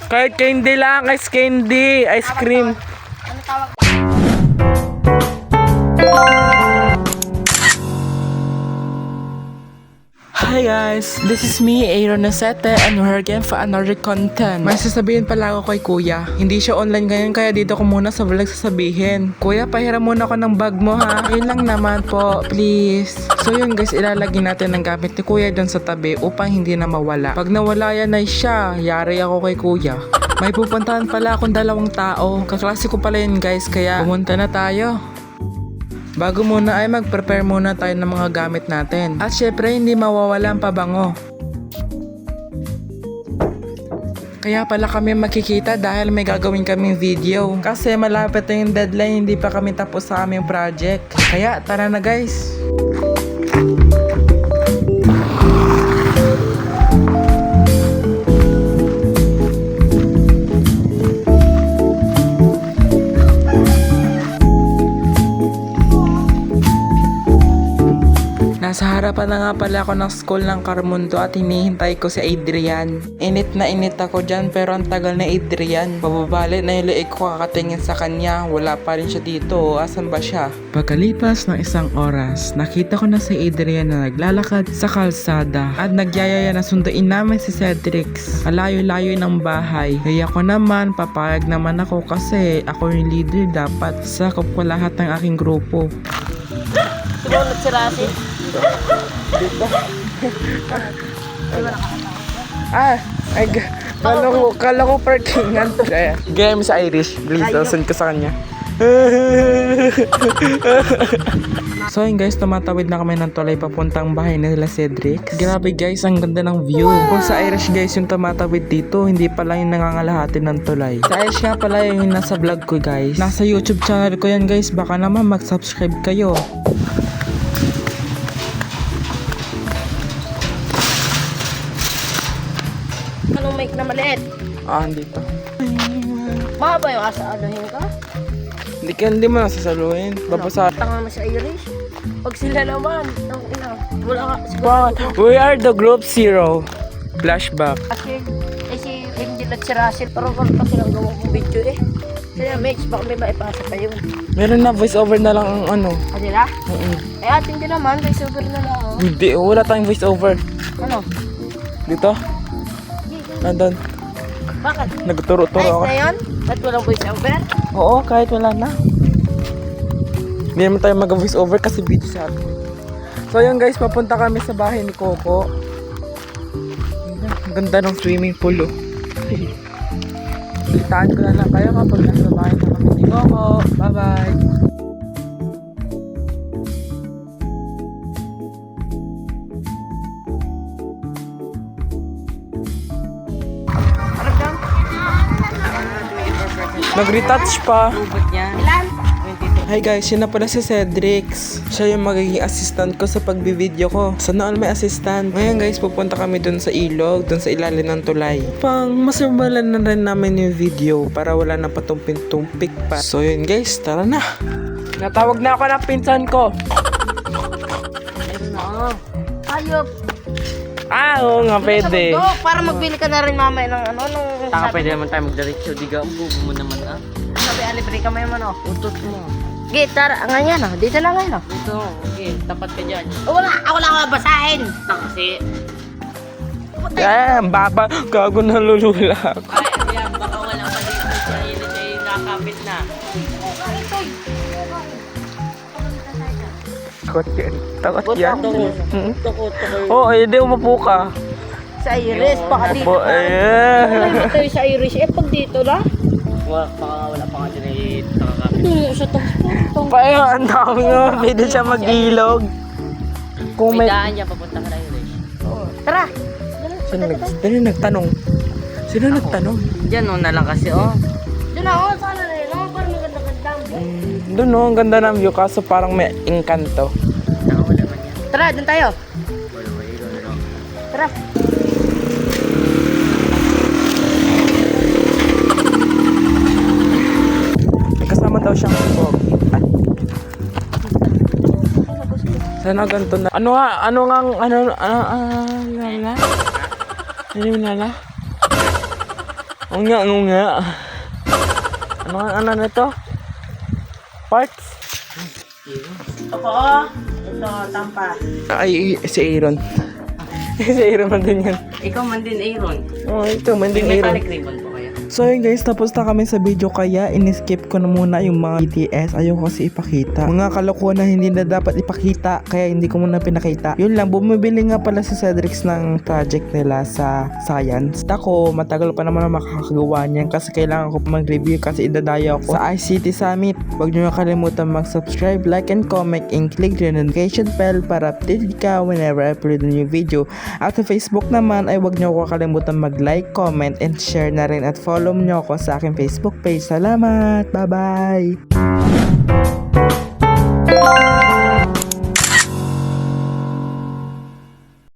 Kahit candy lang, ice candy, ice cream. Ano tawag? Hi guys, this is me, Aaron Nasete, and we're again for another content. May sasabihin pala ako kay kuya. Hindi siya online ngayon kaya dito ko muna sa vlog sasabihin. Kuya, pahiram muna ako ng bag mo ha. Yun lang naman po, please. So yun guys, ilalagay natin ang gamit ni kuya dun sa tabi upang hindi na mawala. Pag nawala yan ay siya, yari ako kay kuya. May pupuntahan pala akong 2 tao. Kaklase ko pala yun guys, kaya pumunta na tayo. Bago muna ay mag-prepare muna tayo ng mga gamit natin. At syempre hindi mawawala ang pabango. Kaya pala kami makikita dahil may gagawin kaming video. Kasi malapit na yung deadline, hindi pa kami tapos sa aming project. Kaya tara na guys! Nasa harapan na nga pala ako ng school ng Carmundo at hinihintay ko si Adrian. Init na init ako dyan pero ang tagal na Adrian. Bababali na yung leeg ko kakatingin sa kanya. Wala pa rin siya dito. Asan ba siya? Pagkalipas ng 1 oras, nakita ko na si Adrian na naglalakad sa kalsada at nagyayaya na sunduin namin si Cedrix. Malayo-layo ng bahay. Kaya ko naman, papayag naman ako kasi ako yung leader, dapat sakop ko lahat ng aking grupo. Sumunod si Rasi. Kala ko parkingan. Game sa Irish. Please, send ko sa kanya. So yun guys, tumatawid na kami ng tulay papuntang bahay nila Cedric. Grabe guys, ang ganda ng view. Kung sa Irish guys yung tumatawid dito, hindi pala yung nangangalahati ng tulay. Sa Irish nga pala yung nasa vlog ko guys. Nasa YouTube channel ko yan guys, baka naman mag-subscribe kayo. Anong mic na maliit? Dito. Mahaba yung asa-anuhin ka? Hindi mo nasasaluhin. Babasa. Tanga mo sa Irish. Pag sila naman, ang ina. Wala ka. We are the group 0. Flashback. Kasi, si Angel at si Russell, parang pa silang gawa kong video eh. Kaya Mitch, baka may maipasa pa yun. Meron na voice over na lang ang ano. Kanila? Eh atin din naman, guys, over na lang. Oh. Hindi, wala tayong voice over. Ano? Dito? Nandun. Bakit? Nagturo-turo Ayos ako. na yun? Ba't walang voice over? Oo, kahit wala na. Hindi naman tayo mag-voice over kasi video sa atin. So yun guys, papunta kami sa bahay ni Coco. Ang ganda ng swimming pool oh. Litaan ko na lang kayo kapag nasa bahay na kami ni Coco. Bye bye! Nag-retouch pa. Ilan? Hi guys, yun na pala si Cedrix. Siya yung magiging assistant ko sa pagbi-video ko. Sana all may assistant. Ngayon guys, pupunta kami dun sa ilog, dun sa ilalim ng tulay. Pang masurbalan na rin namin yung video para wala na patumpik-tumpik pa. So yun guys, tara na. Natawag na ako ng pinsan ko. Meron na ako. Ayop. Oo nga, pwede. Para magbili ka na rin mamaya ng ano, nung Taka pwede naman tayo magdiretso, di ka mo naman sabi, alibre ka may man oh. Utot mo. Gitar, nga yan oh. Dito lang ngayon oh. Ito, okay, tapat ka dyan. Wala, ako lang babasahin. Kasi, Baba, gago na lululak. ay, ayan, baka walang maliit siya, yun ay nakapit na. Takot yan. Takot yan. Tukot. Oo, hindi umupo ka. Sa Iris, baka dito. Opo, ayan. Wala tayo sa Iris. Eh, pag dito na. Wala pa nga dyan ay nakakapit. Ito sa tong. Paano, ang dami nga. Pwede siya mag-ilog. Kung May may... daan dyan, papunta ka na yun. Tara. Sino nagtanong? Sino nagtanong? Dyan, no, na lang kasi, oh. Doon ako, sana na yun. Parang maganda-ganda. Doon no, ang ganda ng view kaso parang may engkanto. Wala man yan. Tara, doon tayo. Tara. Kasama daw siyang pogi. Sana ganito na. Ano nga? Lala? Ano yung lala? Nga. Ano na to? Parts? Ako, ito, tampa. Ay, si Aaron. Si Aaron man din yan. Ikaw man din, Aaron. Oh, ito man din May Aaron. metallic ribbon po kaya. So yun guys, tapos na kami sa video kaya in-skip ko na muna yung mga BTS. Ayoko kasi ipakita. Mga kalokohan na hindi na dapat ipakita, kaya hindi ko muna pinakita. Yun lang, bumibili nga pala si Cedrics ng project nila sa science. Ako, matagal pa naman na makakagawa niyan kasi kailangan ko mag-review kasi idadayo ako sa ICT Summit. Huwag nyo kalimutan mag-subscribe, like, and comment, and click the notification bell para updated ka whenever I upload a new video. At sa Facebook naman ay huwag nyo kalimutan mag-like, comment, and share na rin at follow nyo ako sa aking Facebook page. Salamat! Bye-bye!